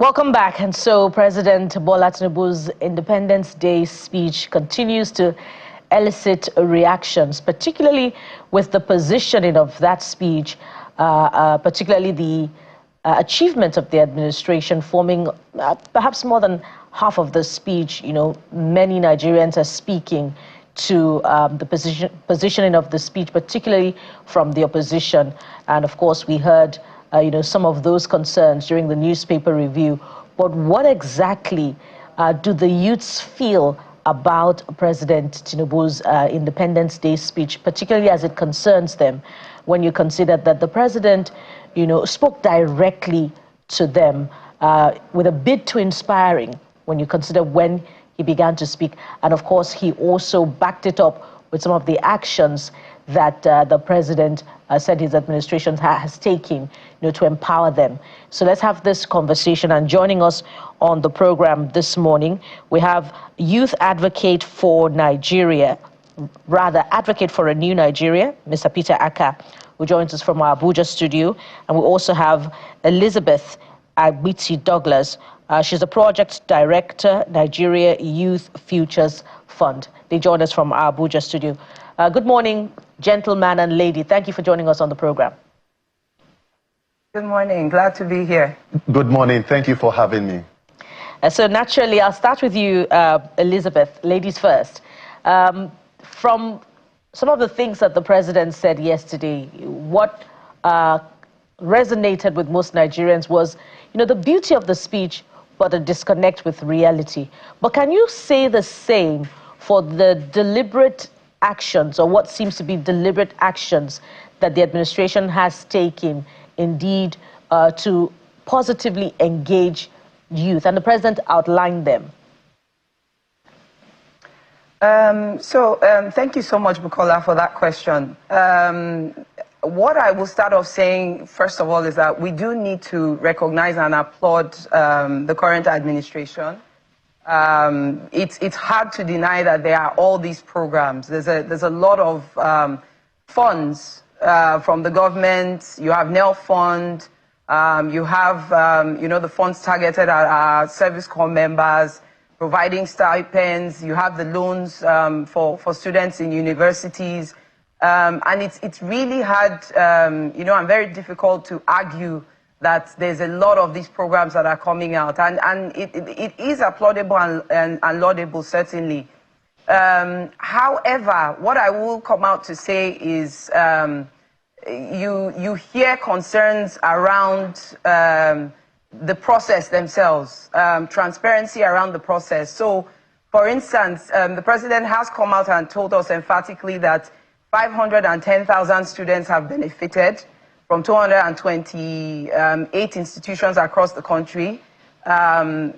Welcome back. And so President Bola Tinubu's Independence Day speech continues to elicit reactions, particularly with the positioning of that speech, particularly the achievements of the administration forming perhaps more than half of the speech. You know, many Nigerians are speaking to the positioning of the speech, particularly from the opposition. And of course, we heard some of those concerns during the newspaper review. But what exactly do the youths feel about President Tinubu's Independence Day speech, particularly as it concerns them, when you consider that the president, spoke directly to them with a bit too inspiring when you consider when he began to speak. And of course, he also backed it up with some of the actions that the president said his administration has taken, to empower them. So let's have this conversation. And joining us on the program this morning, we have youth advocate for Nigeria, rather advocate for a new Nigeria, Mr. Peter Aka, who joins us from our Abuja studio. And we also have Elizabeth Agbiti Douglas. She's the project director, Nigeria Youth Futures Fund. They join us from our Abuja studio. Good morning, gentleman and lady. Thank you for joining us on the program. Good morning. Glad to be here. Good morning. Thank you for having me. So naturally, I'll start with you, Elizabeth. Ladies first. From some of the things that the president said yesterday, what resonated with most Nigerians was, the beauty of the speech, but a disconnect with reality. But can you say the same for the deliberate actions, or what seems to be deliberate actions, that the administration has taken, indeed, to positively engage youth? And the president outlined them. Thank you so much, Bukola, for that question. What I will start off saying, first of all, is that we do need to recognize and applaud the current administration. It's hard to deny that there are all these programs. There's a lot of funds from the government. You have NEL Fund. You have the funds targeted at our service corps members, providing stipends. You have the loans for students in universities. And it's really hard, and very difficult to argue that there's a lot of these programs that are coming out. And it is applaudable and laudable, certainly. However, what I will come out to say is you hear concerns around the process themselves, transparency around the process. So, for instance, the president has come out and told us emphatically that 510,000 students have benefited from 228 institutions across the country. And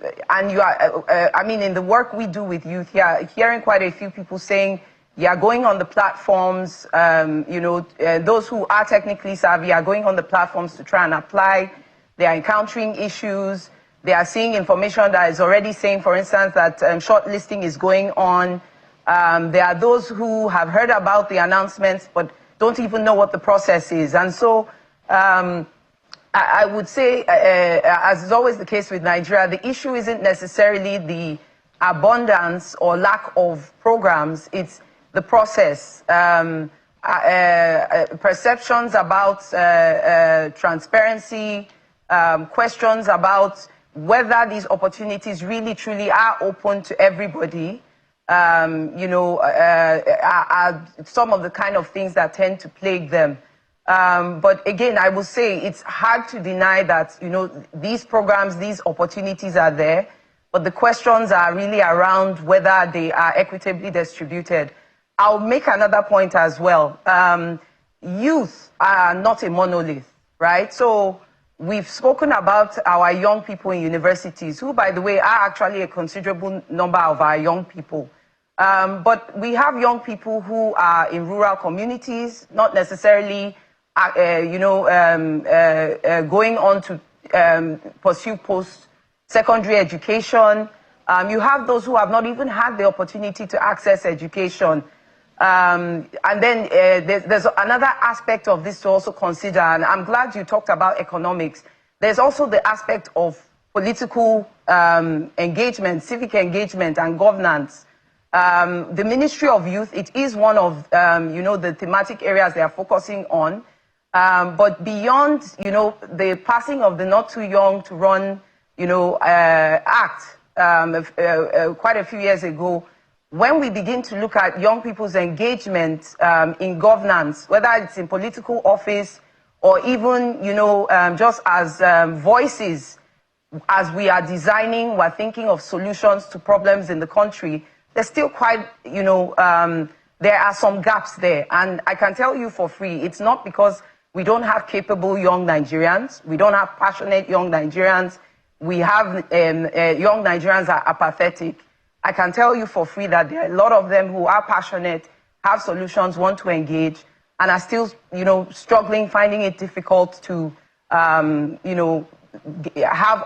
you are, in the work we do with youth here, hearing quite a few people saying, you are going on the platforms, those who are technically savvy are going on the platforms to try and apply. They are encountering issues. They are seeing information that is already saying, for instance, that shortlisting is going on. There are those who have heard about the announcements but don't even know what the process is. And so I would say, as is always the case with Nigeria, the issue isn't necessarily the abundance or lack of programs. It's the process. Perceptions about transparency, questions about whether these opportunities really, truly are open to everybody. Are some of the kind of things that tend to plague them. But again, I will say it's hard to deny that, these programs, these opportunities are there, but the questions are really around whether they are equitably distributed. I'll make another point as well. Youth are not a monolith, right? So we've spoken about our young people in universities, who, by the way, are actually a considerable number of our young people. But we have young people who are in rural communities, not necessarily, going on to pursue post-secondary education. You have those who have not even had the opportunity to access education. And then there's another aspect of this to also consider, and I'm glad you talked about economics. There's also the aspect of political engagement, civic engagement, and governance. The Ministry of Youth, it is one of, the thematic areas they are focusing on. But beyond, the passing of the Not Too Young to Run, Act quite a few years ago, when we begin to look at young people's engagement in governance, whether it's in political office or even, just as voices, as we are designing, we're thinking of solutions to problems in the country, there's still quite, there are some gaps there. And I can tell you for free, it's not because we don't have capable young Nigerians, we don't have passionate young Nigerians, we have young Nigerians are apathetic. I can tell you for free that there are a lot of them who are passionate, have solutions, want to engage, and are still, struggling, finding it difficult to, have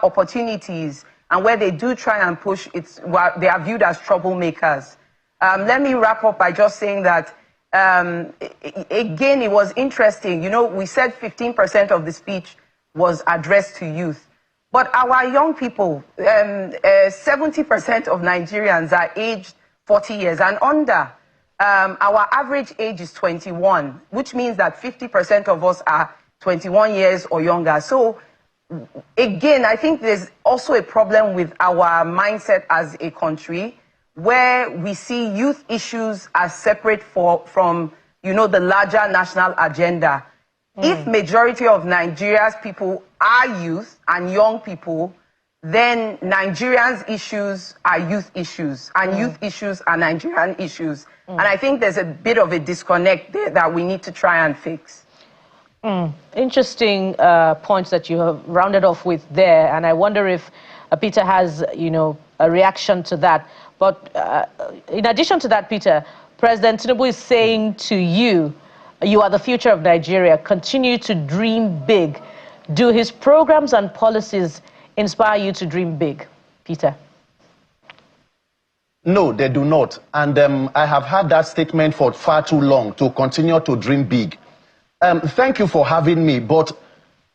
opportunities. And where they do try and push, they are viewed as troublemakers. Let me wrap up by just saying that, again, it was interesting. We said 15% of the speech was addressed to youth. But our young people, 70% of Nigerians are aged 40 years and under. Our average age is 21, which means that 50% of us are 21 years or younger. So, again, I think there's also a problem with our mindset as a country, where we see youth issues as separate from, the larger national agenda. If majority of Nigeria's people are youth and young people, then Nigerians' issues are youth issues, and youth issues are Nigerian issues. And I think there's a bit of a disconnect there that we need to try and fix. Interesting points that you have rounded off with there, and I wonder if Peter has, a reaction to that. But in addition to that, Peter, President Tinubu is saying to you, you are the future of Nigeria. Continue to dream big. Do his programs and policies inspire you to dream big? Peter? No, they do not. And I have had that statement for far too long, to continue to dream big. Thank you for having me, but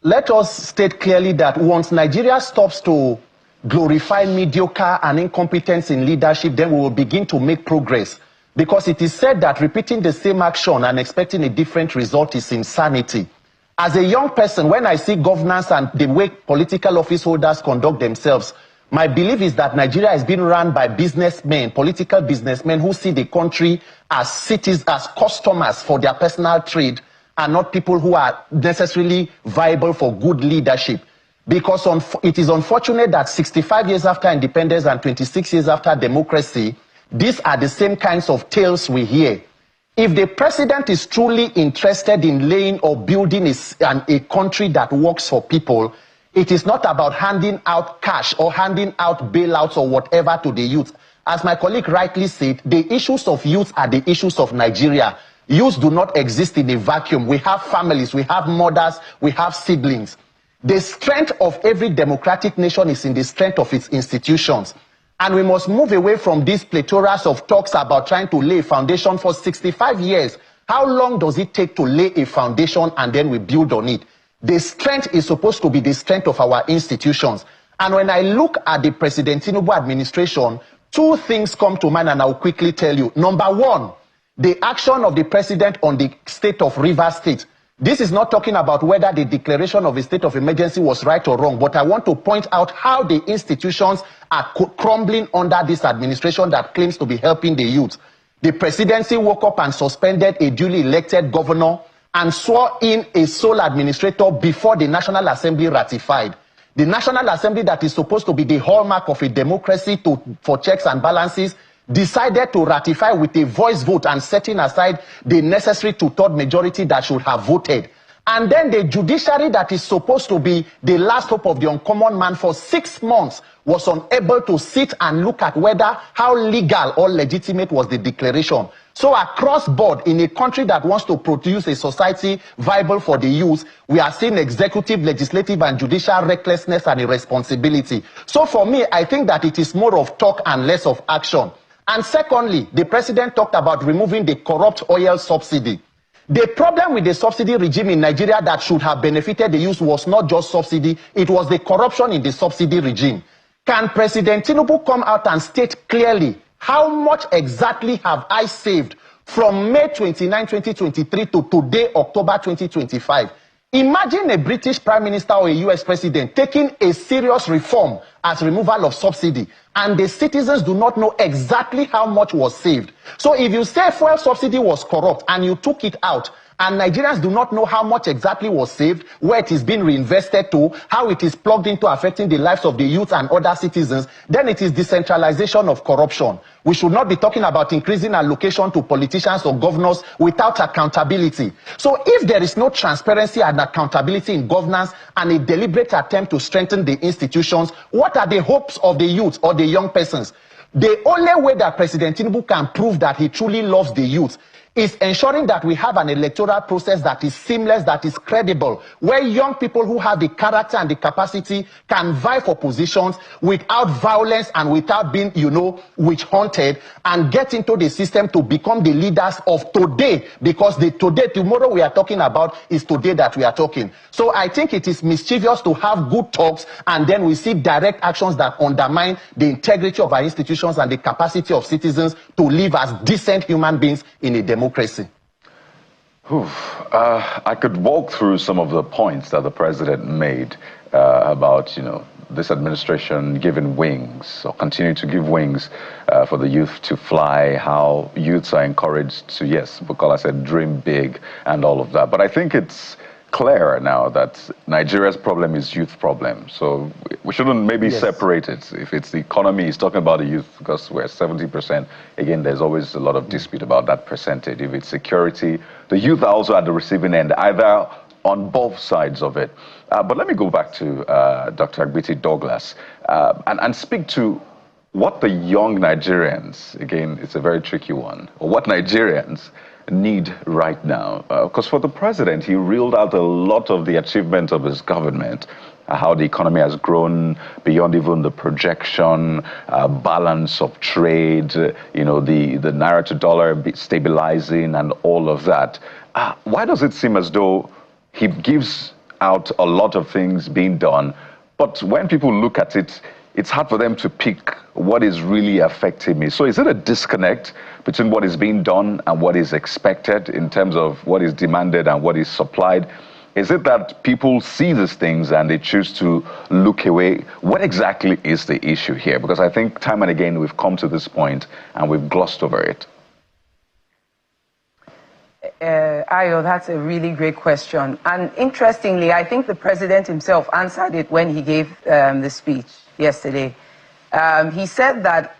let us state clearly that once Nigeria stops to glorify mediocre and incompetence in leadership, then we will begin to make progress. Because it is said that repeating the same action and expecting a different result is insanity. As a young person, when I see governance and the way political office holders conduct themselves, my belief is that Nigeria is being run by businessmen, political businessmen who see the country as cities, as customers for their personal trade, and not people who are necessarily viable for good leadership. Because it is unfortunate that 65 years after independence and 26 years after democracy, these are the same kinds of tales we hear. If the president is truly interested in laying or building a country that works for people, it is not about handing out cash or handing out bailouts or whatever to the youth. As my colleague rightly said, the issues of youth are the issues of Nigeria. Youth do not exist in a vacuum. We have families, we have mothers, we have siblings. The strength of every democratic nation is in the strength of its institutions. And we must move away from these plethoras of talks about trying to lay a foundation for 65 years. How long does it take to lay a foundation and then we build on it? The strength is supposed to be the strength of our institutions. And when I look at the President Tinubu administration, two things come to mind and I'll quickly tell you. Number one, the action of the president on the state of Rivers State. This is not talking about whether the declaration of a state of emergency was right or wrong, but I want to point out how the institutions are crumbling under this administration that claims to be helping the youth. The presidency woke up and suspended a duly elected governor and swore in a sole administrator before the National Assembly ratified. The National Assembly, that is supposed to be the hallmark of a democracy for checks and balances, decided to ratify with a voice vote and setting aside the necessary two-third majority that should have voted. And then the judiciary, that is supposed to be the last hope of the uncommon man, for 6 months was unable to sit and look at how legal or legitimate was the declaration. So across board, in a country that wants to produce a society viable for the youth, we are seeing executive, legislative, and judicial recklessness and irresponsibility. So for me, I think that it is more of talk and less of action. And secondly, the president talked about removing the corrupt oil subsidy. The problem with the subsidy regime in Nigeria that should have benefited the youth was not just subsidy, it was the corruption in the subsidy regime. Can President Tinubu come out and state clearly how much exactly have I saved from May 29, 2023 to today, October 2025? Imagine a British Prime Minister or a US President taking a serious reform as removal of subsidy, and the citizens do not know exactly how much was saved. So if you say fuel subsidy was corrupt and you took it out, and Nigerians do not know how much exactly was saved, where it is being reinvested to, how it is plugged into affecting the lives of the youth and other citizens, then it is decentralization of corruption. We should not be talking about increasing allocation to politicians or governors without accountability. So if there is no transparency and accountability in governance and a deliberate attempt to strengthen the institutions, what are the hopes of the youth or the young persons? The only way that President Tinubu can prove that he truly loves the youth is ensuring that we have an electoral process that is seamless, that is credible, where young people who have the character and the capacity can vie for positions without violence and without being, witch hunted, and get into the system to become the leaders of today, because the tomorrow we are talking about is today that we are talking. So I think it is mischievous to have good talks and then we see direct actions that undermine the integrity of our institutions and the capacity of citizens to live as decent human beings in a democracy. I could walk through some of the points that the president made about, this administration giving wings or continue to give wings for the youth to fly, how youths are encouraged to, yes, Bukola said, dream big and all of that. But I think it's clear now that Nigeria's problem is youth problem. So we shouldn't maybe separate it. If it's the economy, he's talking about the youth because we're 70%. Again, there's always a lot of dispute about that percentage. If it's security, the youth are also at the receiving end, either on both sides of it. But let me go back to Dr. Agbiti Douglas and speak to what the young Nigerians, again, it's a very tricky one, or what Nigerians need right now. Because for the president, he reeled out a lot of the achievements of his government, how the economy has grown beyond even the projection, balance of trade, the naira to dollar stabilizing and all of that. Why does it seem as though he gives out a lot of things being done, but when people look at it, it's hard for them to pick what is really affecting me? So is it a disconnect between what is being done and what is expected in terms of what is demanded and what is supplied? Is it that people see these things and they choose to look away? What exactly is the issue here? Because I think time and again we've come to this point and we've glossed over it. Ayo, that's a really great question. And interestingly, I think the president himself answered it when he gave the speech yesterday. He said that,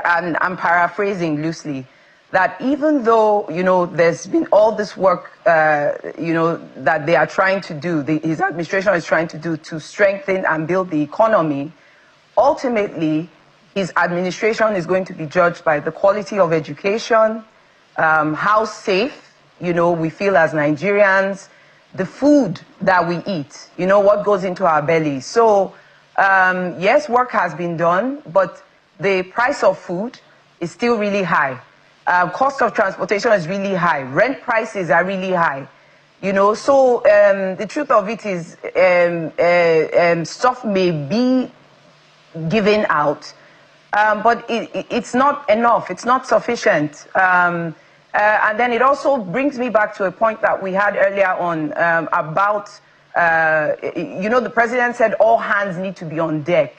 and I'm paraphrasing loosely, that even though, there's been all this work, that they are trying to do, his administration is trying to do to strengthen and build the economy, ultimately, his administration is going to be judged by the quality of education, how safe, we feel as Nigerians, the food that we eat, what goes into our bellies. So, yes, work has been done, but the price of food is still really high. Cost of transportation is really high. Rent prices are really high. So the truth of it is stuff may be given out, but it's not enough. It's not sufficient. And then it also brings me back to a point that we had earlier on about, the president said all hands need to be on deck.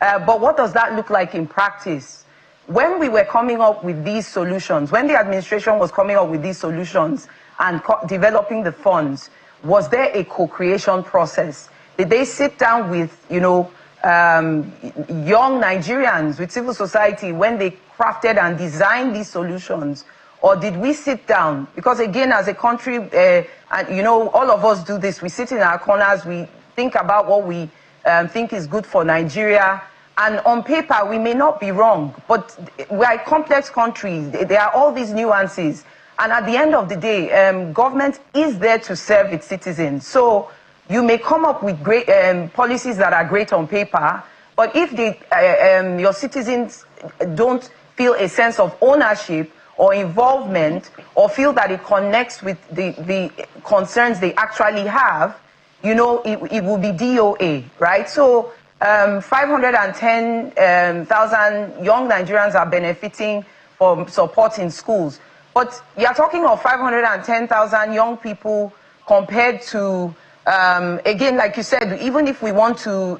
But what does that look like in practice? When we were coming up with these solutions, when the administration was coming up with these solutions and developing the funds, was there a co-creation process? Did they sit down with, young Nigerians, with civil society, when they crafted and designed these solutions? Or did we sit down? Because again, as a country, all of us do this. We sit in our corners, we think about what we think is good for Nigeria. And on paper, we may not be wrong, but we are a complex country. There are all these nuances. And at the end of the day, government is there to serve its citizens. So you may come up with great policies that are great on paper, but if your citizens don't feel a sense of ownership or involvement, or feel that it connects with the concerns they actually have, you know, it will be DOA, right? So 510,000 young Nigerians are benefiting from support in schools. But you're talking of 510,000 young people compared to, again, like you said, even if we want to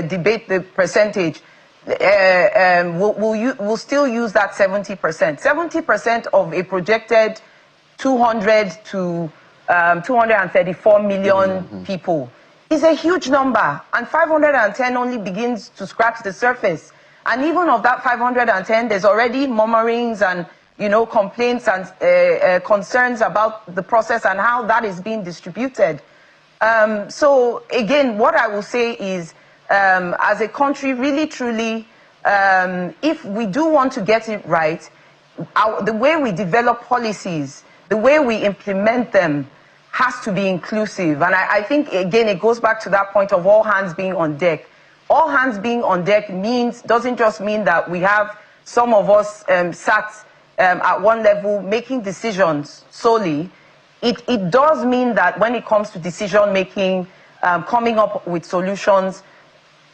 debate the percentage, we'll still use that 70%. 70% of a projected 200 to 234 million people is a huge number, and 510 only begins to scratch the surface. And even of that 510, there's already murmurings and, you know, complaints and concerns about the process and how that is being distributed. So again, what I will say is, as a country, really, truly, if we do want to get it right, the way we develop policies, the way we implement them has to be inclusive. And I think, again, it goes back to that point of all hands being on deck. All hands being on deck doesn't just mean that we have some of us sat at one level making decisions solely. It does mean that when it comes to decision making, coming up with solutions,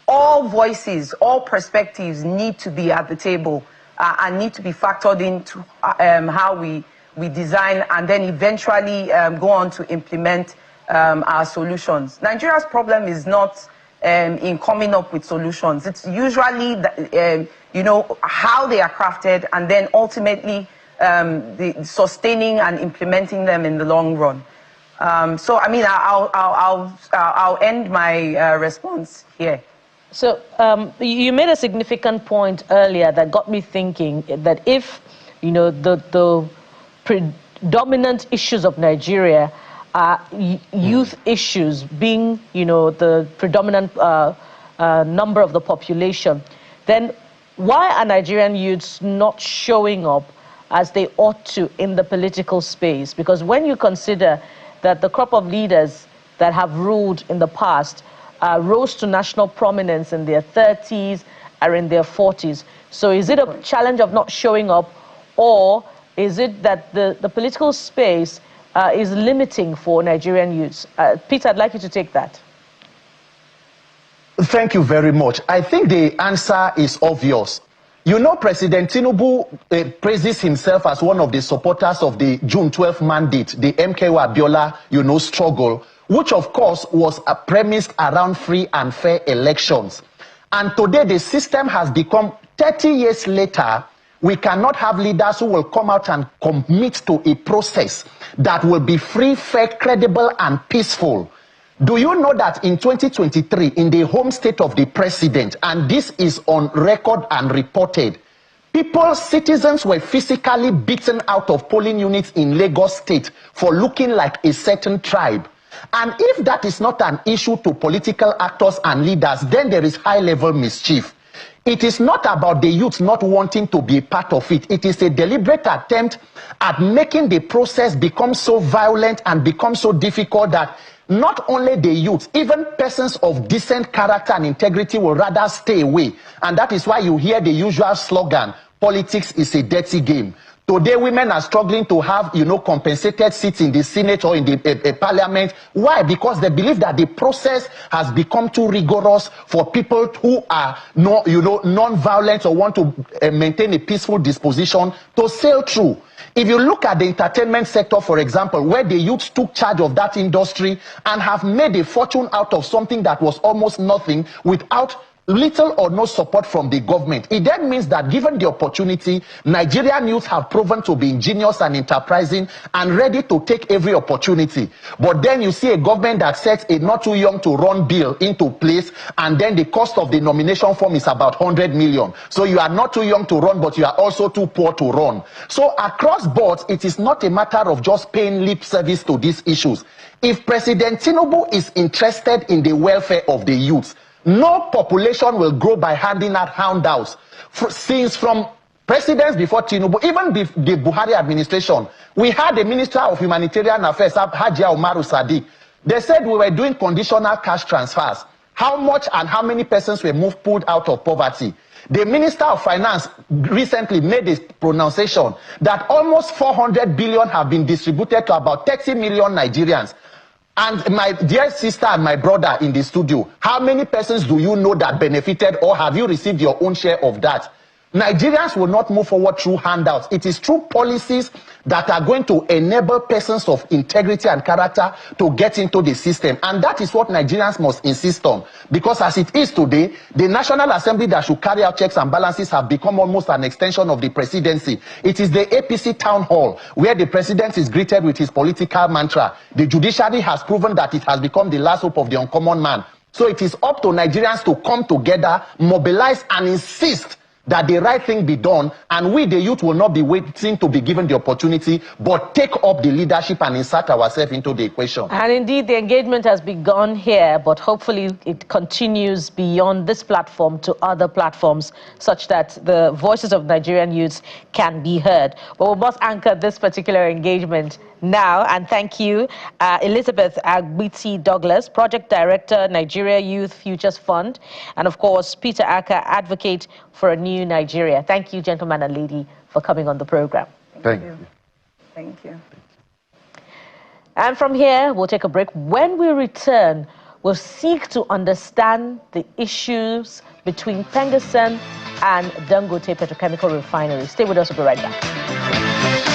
all voices, all perspectives need to be at the table and need to be factored into how we design and then eventually go on to implement our solutions. Nigeria's problem is not in coming up with solutions. It's usually, you know, how they are crafted and then ultimately the sustaining and implementing them in the long run. So, I mean, I'll end my response here. So you made a significant point earlier that got me thinking that if, you know, the predominant issues of Nigeria are youth issues, being, you know, the predominant number of the population, then why are Nigerian youths not showing up as they ought to in the political space? Because when you consider that the crop of leaders that have ruled in the past rose to national prominence in their 30s or in their 40s. So is it a challenge of not showing up, or is it that the political space is limiting for Nigerian youths? Peter, I'd like you to take that. Thank you very much. I think the answer is obvious. You know, President Tinubu praises himself as one of the supporters of the June 12th mandate, the MKO Abiola, you know, struggle, which of course was premised around free and fair elections. And today the system has become, 30 years later, we cannot have leaders who will come out and commit to a process that will be free, fair, credible, and peaceful. Do you know that in 2023, in the home state of the president, and this is on record and reported, citizens were physically beaten out of polling units in Lagos State for looking like a certain tribe? And if that is not an issue to political actors and leaders, then there is high-level mischief. It is not about the youth not wanting to be a part of it. It is a deliberate attempt at making the process become so violent and become so difficult that not only the youth, even persons of decent character and integrity will rather stay away. And that is why you hear the usual slogan, politics is a dirty game. Today, women are struggling to have, you know, compensated seats in the Senate or in the parliament. Why? Because they believe that the process has become too rigorous for people who are, non-violent or want to maintain a peaceful disposition to sail through. If you look at the entertainment sector, for example, where the youth took charge of that industry and have made a fortune out of something that was almost nothing without little or no support from the government. It then means that given the opportunity, Nigerian youth have proven to be ingenious and enterprising and ready to take every opportunity. But then you see a government that sets a not too young to run bill into place, and then the cost of the nomination form is about 100 million. So you are not too young to run, but you are also too poor to run. So across boards, it is not a matter of just paying lip service to these issues. If President Tinubu is interested in the welfare of the youth, no population will grow by handing out handouts. Since from presidents before Tinubu, even the Buhari administration, we had the Minister of Humanitarian Affairs, Hajia Umaru Sadiq. They said we were doing conditional cash transfers. How much and how many persons were pulled out of poverty? The Minister of Finance recently made a pronunciation that almost 400 billion have been distributed to about 30 million Nigerians. And my dear sister and my brother in the studio, how many persons do you know that benefited, or have you received your own share of that? Nigerians will not move forward through handouts. It is through policies that are going to enable persons of integrity and character to get into the system. And that is what Nigerians must insist on. Because as it is today, the National Assembly that should carry out checks and balances have become almost an extension of the presidency. It is the APC town hall where the president is greeted with his political mantra. The judiciary has proven that it has become the last hope of the uncommon man. So it is up to Nigerians to come together, mobilize and insist that the right thing be done, and we, the youth, will not be waiting to be given the opportunity, but take up the leadership and insert ourselves into the equation. And indeed, the engagement has begun here, but hopefully it continues beyond this platform to other platforms, such that the voices of Nigerian youths can be heard. But we must anchor this particular engagement now, and thank you, Elizabeth Agbiti Douglas, Project Director, Nigeria Youth Futures Fund, and of course, Peter Aka, Advocate for a New Nigeria. Thank you, gentleman and lady, for coming on the program. Thank you. Thank you. And from here, we'll take a break. When we return, we'll seek to understand the issues between Pengassan and Dangote Petrochemical Refinery. Stay with us, we'll be right back.